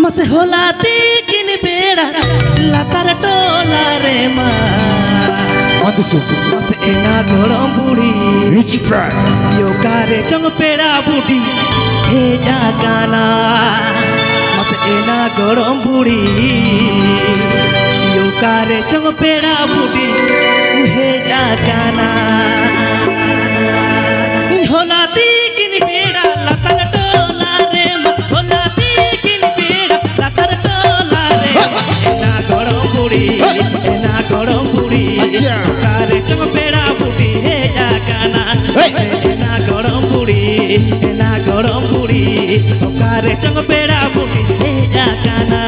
मसे होला तीकिन बेड़ा लातार टोला रे मा मसे एना गरम बुढ़ी यो कारे चंग पेड़ा बुढ़ी हे जा गाना मसे एना गरम बुढ़ी यो कारे चंग पेड़ा बुढ़ी हे जा गाना होला तीकिन बेड़ा लातार टोला रे मा होला तीकिन बेड़ा लातार टोला रे एना गरम बुढ़ी कारे चंग पेड़ा बुढ़ी हे जा गाना एना गरम बुढ़ी कारे चंग पेड़ा बुढ़ी हे जा गाना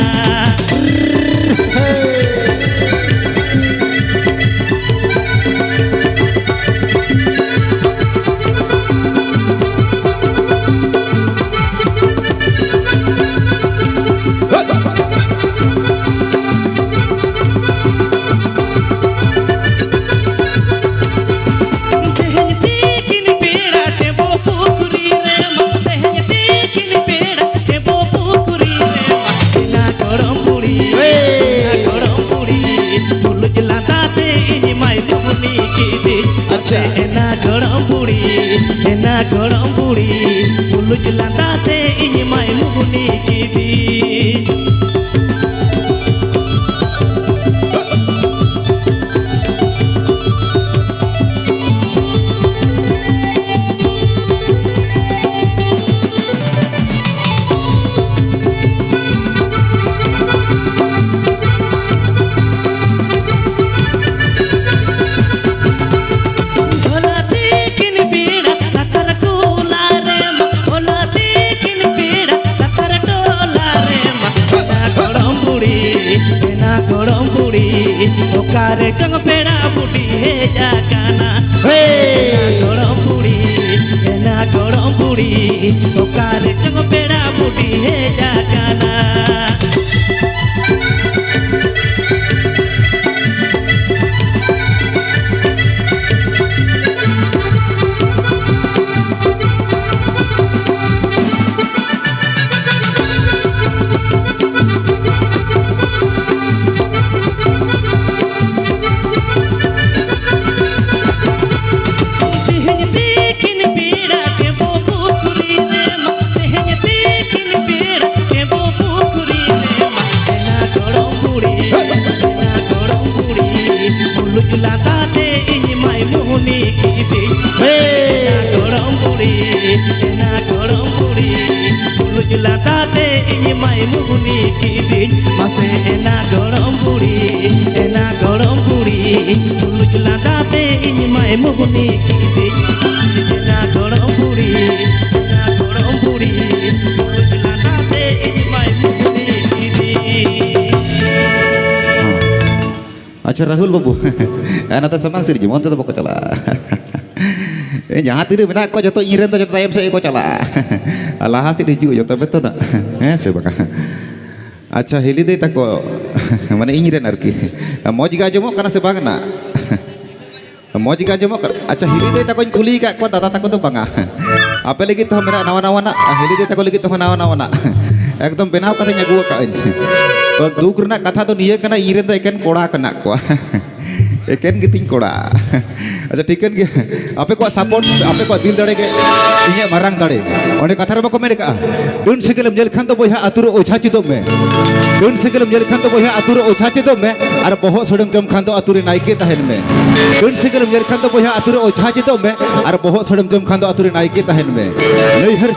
एना गरम बुढ़ी पुलुज लाताते इनी माय मुगुनी की दी कारे चंग पेड़ा बुढ़ी हे जा गाना गरम बुढ़ी कारे चंग पेड़ा बुढ़ी हे जा गाना लाताते इनी माय मुगुनी की दिन मसे एना गरम बुढ़ी पुलुज लाताते इनी माय मुगुनी की दिन एना गरम बुढ़ी पुलुज लाताते इनी माय मुगुनी की दिन अच्छा राहुल बाबू एना तो समांग सिर जीवन तो बको चला जहाँ तीन मेना को जो इन जो तायम से को चला लाहा से हिजू जो बेतो ना हैं से बका अच्छा हिली दे तक माने इन आरकी मौज गा जमो से बांगना मौज गा जमो अच्छा हिली दे तक कुली का को दादा तक तो बांगा आपे लगी तो मेरा नवा नवा ना हिली दे तक लगी तो नवा नवा ना एकदम बनाव कथे अगुआ का तो दुख रना कथा तो निये कना इन तो एकेन कोड़ा कना को एकेन गितिंग कोड़ा अच्छा ठीकन गे आपे को सपोर्ट आपे को दिल दड़े के इने मारंग दड़े ओने कथा रे बको मेरे का दुन सेकेलम जेल खान तो बोया आतुर ओछा चिदो में दुन सेकेलम जेल खान तो बोया आतुर ओछा चिदो में और बहो सोडम जम खान तो आतुरे नाइके तहन में दुन सेकेलम जेल खान तो बोया आतुर ओछा चिदो में और बहो सोडम जम खान तो आतुरे नाइके तहन में नैहर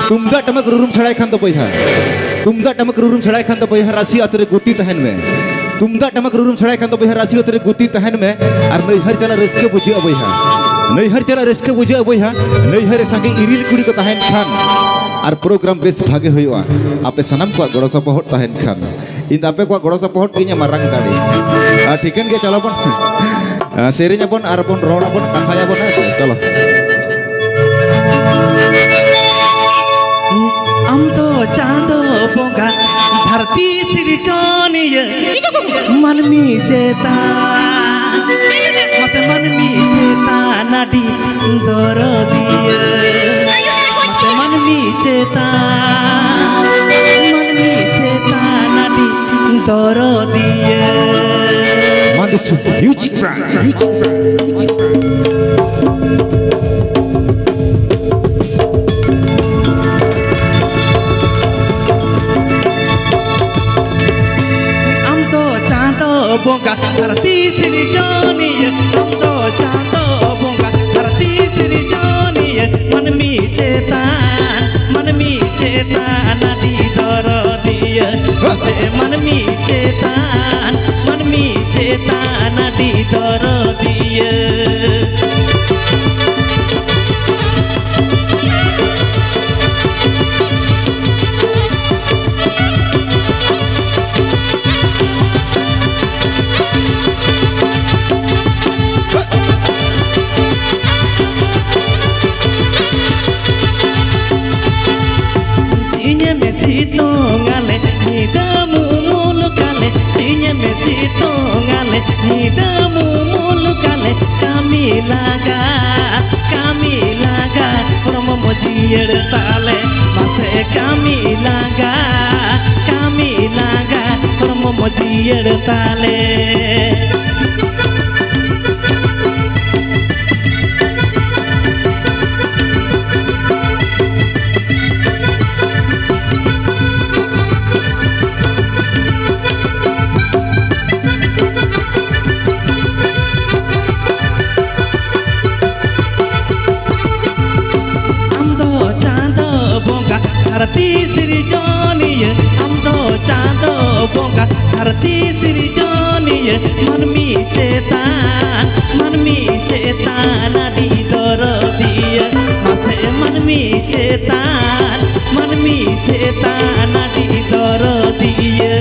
तुमदा टमक रुरुम छड़ाई खान तो बोया तुमदा टमक रुरुम छड़ाई खान तो बोया राशि आतुरे गुटी तहन में तुमदा टमक रुरुम छड़ाई खान तो बोया राशि आतुरे गुटी तहन में और नैहर चला रस्के बुझे बोया नैहर चला रस्के बुझे बोया नैहर संगे इरिल कुड़ी को तहन खान और प्रोग्राम बेस भागे हुआ आपे सनम को गड़ो सपोर्ट तहन खान इन आपे को गड़ो सपोर्ट किने मारंग दाड़ी ठीकन के चलो बन सेरेñ अपन और अपन रोड अपन कथा अपन चलो हम तो चांदो बोंगा धरती सिरचोनिय मनमी चेता मसे मनमी चेता नाडी दरदिय मसे मनमी चेता Music Band. Bongka arti siri Johnny Amdo Chando bongka arti siri Johnny Manmi cetan nadi dorodiya se manmi cetan nadi dorodiya Mesito ngale nidamu mulu kale sinya mesito ngale nidamu mulu kale kami laga promo mojier tale mase kami laga promo mojier tale Arti siri Johnny Amdo Chando bongka arti siri Johnny manmi cetan nadi dorodiya mase manmi cetan nadi dorodiya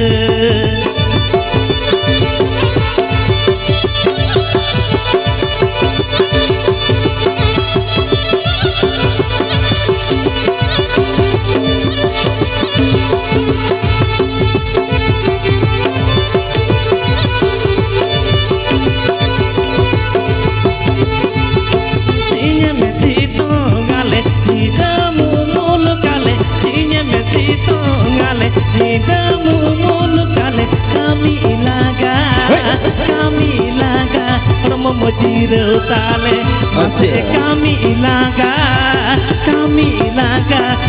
nidamu mulu kale kami laga promo mojiro tale mase kami laga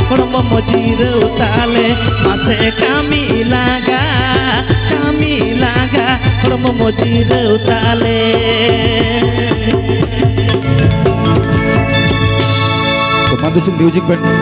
promo mojiro tale mase kami laga promo mojiro tale Teman Dusung Music Band.